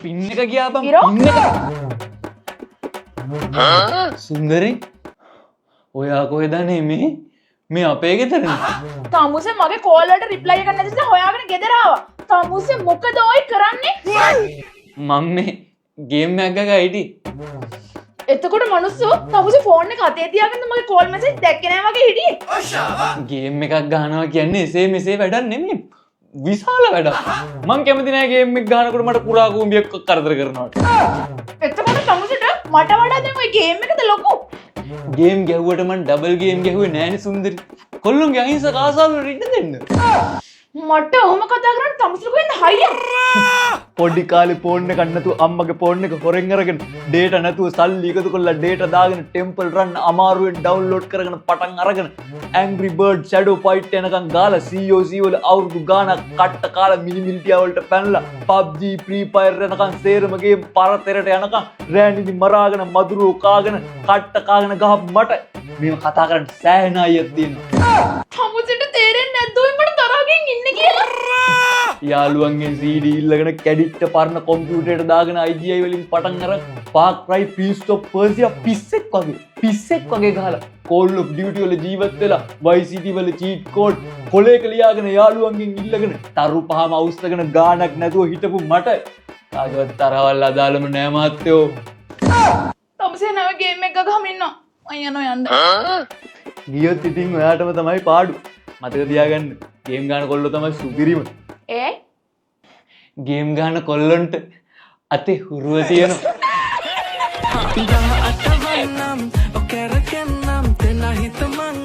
පින් එක ගියා බං. ඉරෝ? පින් එක. සුන්දරේ. ඔයා කොහෙද මේ? මේ අපේ ගෙදරනේ. තමුසේ මගේ කෝල් වලට රිප්ලයි එකක් නැති නිසා හොයාගෙන ගෙදර ආවා. තමුසේ මොකද ඔය කරන්නේ? මම මේ ගේම් එකක් ගගා හිටියේ. එතකොට මනුස්සෝ තමුසේ ෆෝන් එක අතේ තියාගෙන මගේ කෝල් මැසේජ් දැක්කේ නැහැ වගේ හිටියේ. ගේම් එකක් ගහනවා කියන්නේ එසේ මෙසේ වැඩක් නෙමෙයි. විශාල වැඩක්. මං කැමති නෑ ගේම් එක ගහනකොට මට පුරා කූඹියක් කරදර කරනවට. එතකොට තමුසේට මට වඩා දැන් ඔය ගේම් එකද ලොකු. ගේම් ගැහුවට මං ඩබල් ගේම් ගැහුවේ නෑනේ සුන්දරි. කොල්ලොන්ගේ අහිංසක ආසාව වලට ඉන්න දෙන්න. මට ඔහොම කතා කරන්න තමුසේට වෙන්න හයිය. පොඩි කාලේ ෆෝන් එකක් නැතුව අම්මගේ ෆෝන් එක හොරෙන් අරගෙන ඩේටා නැතුව සල්ලි එකතු කරලා ඩේටා දාගෙන ටෙම්පල් රන් අමාරුවෙන් ඩවුන්ලෝඩ් කරගෙන පටන් අරගෙන Angry Bird Shadow Fight යනකම් ගාලා COC වල අවුරුදු ගාණක් කට්ට කාලා මිනිමිලිටියා වලට පැනලා PUBG Free Fire යනකම් සේරම ගේම් පරතරයට යනකම් රෑනිදි මරාගෙන මදුරුව කාගෙන කට්ට කාගෙන ගහ මට මේව කතා කරන්න සෑහෙන අයියක් තියෙනවා. තමුසේට තේරෙන්නේ නැද්ද ඔය මට තරහකින් ඉන්නේ කියලා? යාළුවන්ගෙන් CD ඉල්ලගෙන කැඩිට්ට පරණ කොම්පියුටරේට දාගෙන IGI වලින් පටන් අර Far Cry Prince of Persia පිස්සෙක් වගේ ගහලා Call of Duty වල ජීවත් වෙලා Vice City වල cheat code කොලේක ලියාගෙන යාළුවන්ගෙන් ඉල්ලගෙන තරු පහම අවුස්සගෙන ගාණක් නැතුව හිටපු මට කාගවත් තරවල් අදාළම නෑ මාත්‍යෝ. තමුසේ නැව ගේම් එක ගහමින් ඉන්නවා. මම යනවා යන්න. ගියොත් ඉතින් ඔයාටම තමයි පාඩු. මතක තියාගන්න ගේම් ගන්න කොල්ලෝ තමයි සුපිරිම. ඒ ගේම් ගන්න කොල්ලොන්ට අතේ හුරුව තියෙනවා. Dah atavanam, okera kenam, tena hitamang